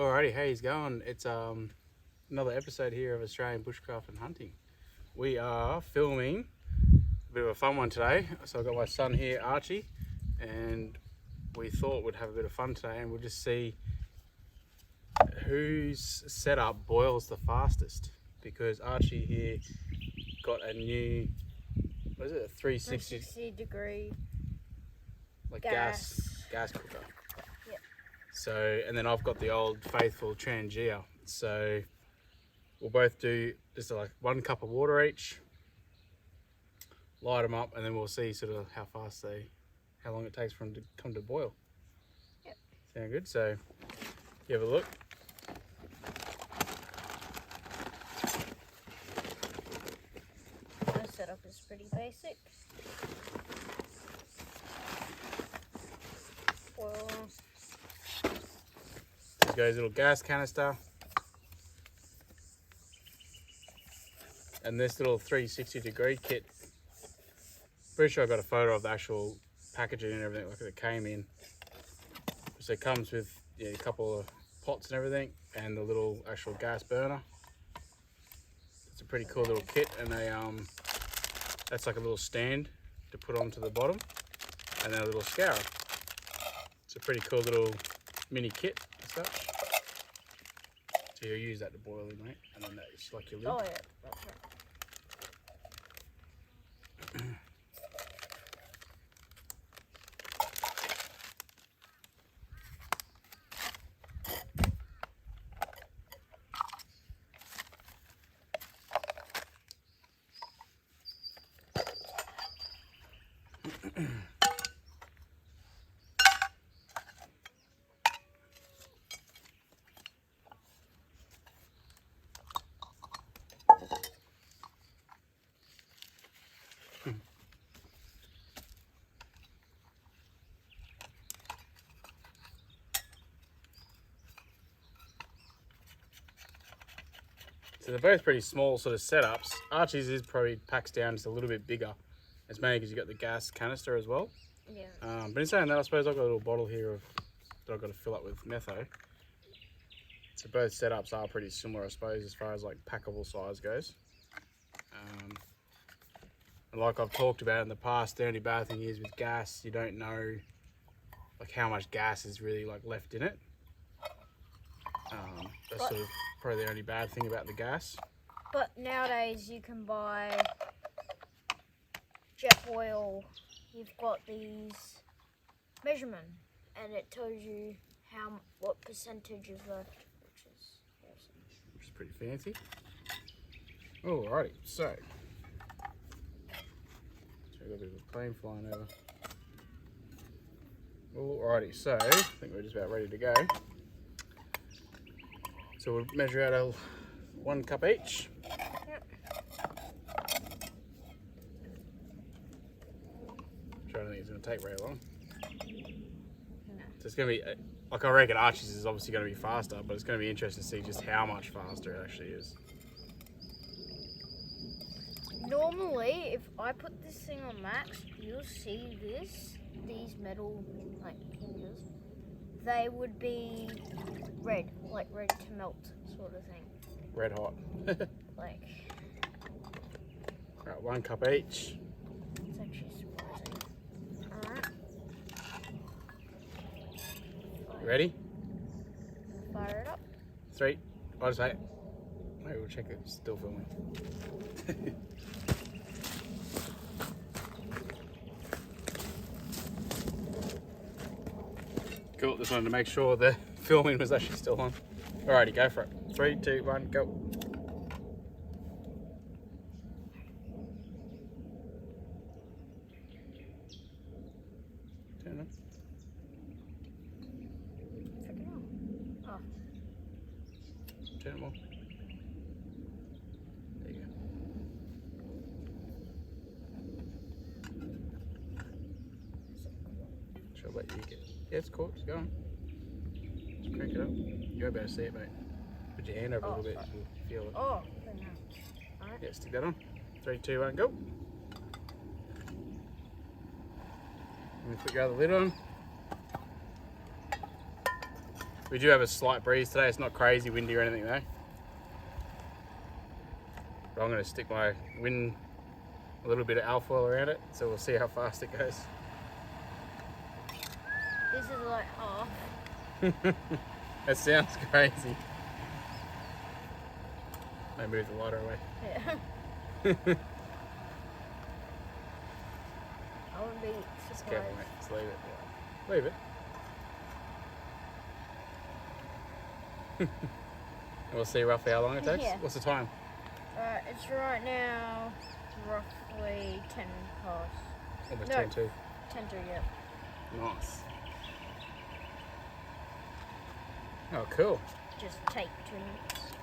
Alrighty, how he's going? It's another episode here of Australian Bushcraft and Hunting. We are filming a bit of a fun one today. So I've got my son here, Archie, and we thought we'd have a bit of fun today and we'll just see whose setup boils the fastest. Because Archie here got a new, what is it, a 360 degree like gas cooker. Yep. So, and then I've got the old faithful Trangia. So we'll both do just like 1 cup of water each, light them up, and then we'll see sort of how long it takes for them to come to boil. Yep. Sound good? So you have a look. My setup is pretty basic. Well, There goes a little gas canister. And this little 360 degree kit. Pretty sure I got a photo of the actual packaging and everything like it came in. So it comes with a couple of pots and everything, and the little actual gas burner. It's a pretty cool little kit, and that's like a little stand to put onto the bottom, and then a little scourer. It's a pretty cool little mini kit and such. So you'll use that to boil in, mate, and then that's like your lid. oh yeah, that's right. So they're both pretty small sort of setups. Archie's is probably packs down just a little bit bigger. It's mainly because you've got the gas canister as well. Yeah. But in saying that, I suppose I've got a little bottle here that I've got to fill up with metho. So both setups are pretty similar, I suppose, as far as like packable size goes. And like I've talked about in the past, the only bad thing is with gas, you don't know like how much gas is really like left in it. That's sort of probably the only bad thing about the gas. But nowadays you can buy jet oil. You've got these measurement, and it tells you what percentage of left, which is awesome. Which is pretty fancy. Alrighty, so we've got a bit of a plane flying over. Alrighty, so I think we're just about ready to go. So we'll measure out 1 cup each. Yep. Which I don't think it's going to take very long. No. So it's going to be, like I reckon Archie's is obviously going to be faster, but it's going to be interesting to see just how much faster it actually is. Normally, if I put this thing on max, you'll see these metal like hinges. They would be red, like ready to melt, sort of thing. Red hot. Like, Right, 1 cup each. it's actually surprising. Alright. You ready? Fire it up. 3. I'll just say, maybe we'll check it. It's still filming. Cool, just wanted to make sure the filming was actually still on. Alrighty, go for it. 3, 2, 1, go. Turn it. Freaking hell. Oh. Turn it more. There you go. Sure, but you get. Yeah, it's cool. It's going. Just crank it up. You won't be able to see it, mate. Put your hand over a little bit, you'll feel it. Oh, no. Alright. Yeah, stick that on. 3, 2, 1, go. And put your other lid on. We do have a slight breeze today. It's not crazy windy or anything though. But I'm going to stick my wind, a little bit of alfoil around it, so we'll see how fast it goes. This is like half. That sounds crazy. I move the lighter away. Yeah. I would be Just surprised. careful, mate. Just leave it. Yeah. Leave it. And we'll see roughly how long it takes. Yeah. What's the time? It's right now roughly 10 past. Almost No. 10 to. 10 to, yeah. Nice. Oh, cool. Just take 2 minutes.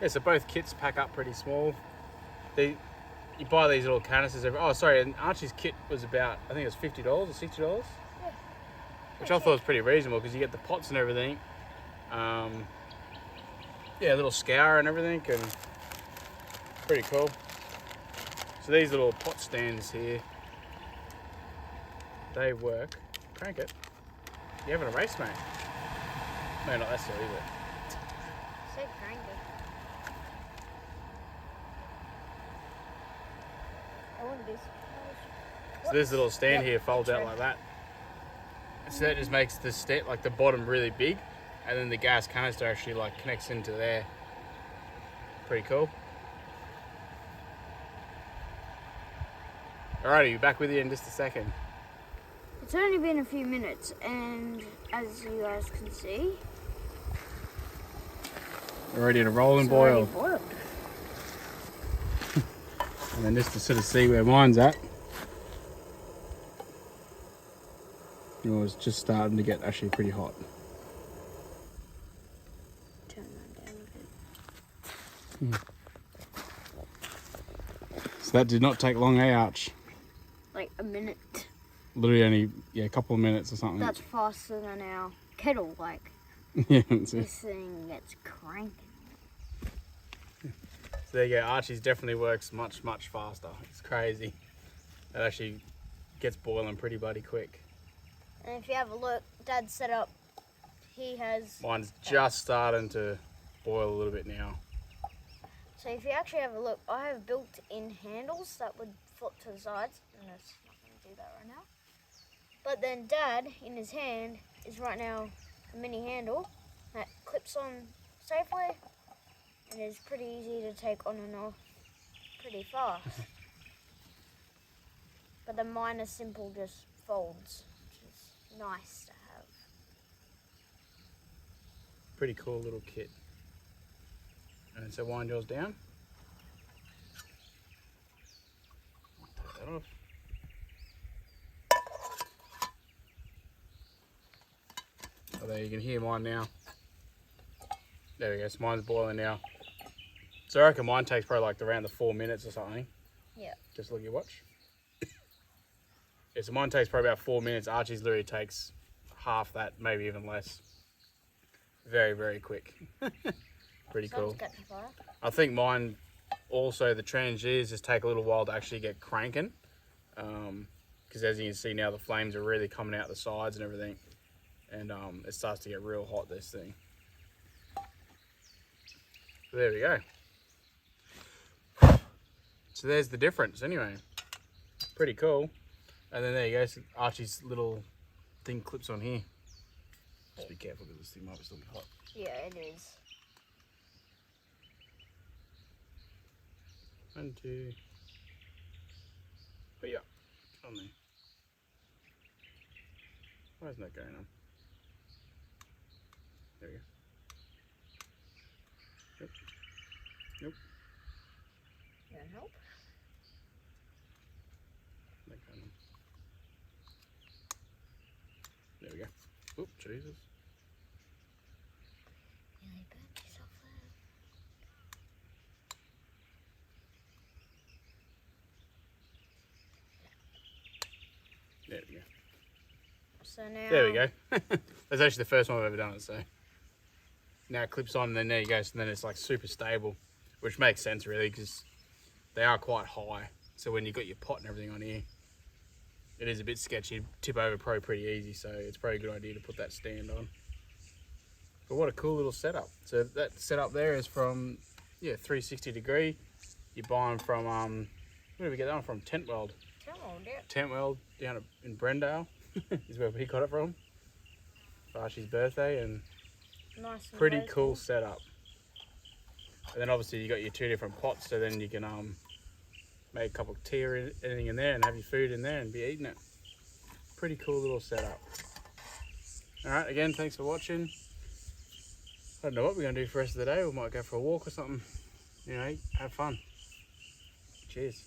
Yeah, so both kits pack up pretty small. You buy these little canisters oh, sorry, and Archie's kit was about, I think it was $50 or $60. Yeah. Which I thought was pretty reasonable because you get the pots and everything. Yeah, a little scour and everything, and pretty cool. So these little pot stands here, they work. Crank it. You're having a race, mate. No, not that silly, but Say crank it. I wouldn't be surprised. so this little stand Yep, here folds out true. like that. So that just makes the step, like the bottom really big, and then the gas canister actually like connects into there. Pretty cool. Alrighty, back with you in just a second. It's only been a few minutes, and as you guys can see, We're ready to roll and it's already boil. boiled. And then just to sort of see where mine's at. It was just starting to get actually pretty hot. Turn that down a bit. So that did not take long, Arch? Like a minute. Literally only, a couple of minutes or something. That's faster than our kettle. Like, Yeah, that's it. this thing gets cranking. So there you go, Archie's definitely works much, much faster. It's crazy. It actually gets boiling pretty bloody quick. And if you have a look, Dad's set up. He has. Mine's just starting to boil a little bit now. So if you actually have a look, I have built-in handles that would flip to the sides, and it's not going to do that right now. But then Dad, in his hand, is right now a mini handle that clips on safely, and is pretty easy to take on and off pretty fast. But then mine is simple, just folds, which is nice to have. Pretty cool little kit. And so wind yours down. Take that off. Oh, there you can hear mine now. There we go, so mine's boiling now. So I reckon mine takes probably like around the 4 minutes or something. Yeah. Just look at your watch. Yeah, so mine takes probably about 4 minutes. Archie's literally takes half that, maybe even less. Very, very quick. Pretty cool. Sun's catching fire. I think mine also, the Trangias just take a little while to actually get cranking. Because as you can see now, the flames are really coming out the sides and everything. And it starts to get real hot, this thing. So there we go. So there's the difference anyway. Pretty cool. And then there you go, so Archie's little thing clips on here. Just be careful because this thing might be still be hot. Yeah, it is. 1, 2. But yeah, on there. Why isn't that going on? There we go. Yep. Yep. You want help? That going on. There we go. Oop, Jesus. Yeah, you burnt yourself there. There we go. So now. There we go. That's actually the first one I've ever done it, so. Now it clips on and then there you go, so then it's like super stable, which makes sense really because they are quite high. So when you've got your pot and everything on here, it is a bit sketchy. Tip over probably pretty easy, so it's probably a good idea to put that stand on. But what a cool little setup. So that setup there is from 360 degree. You buy them from where did we get that one from? Tent World. Tent World down in Brendale is where we got it from. For Archie's birthday, and Nice. And pretty local. cool setup. And then obviously you got your 2 different pots, so then you can make a cup of tea or anything in there and have your food in there and be eating it. Pretty cool little setup. Alright, again, thanks for watching. I don't know what we're going to do for the rest of the day. We might go for a walk or something. You know, have fun. Cheers.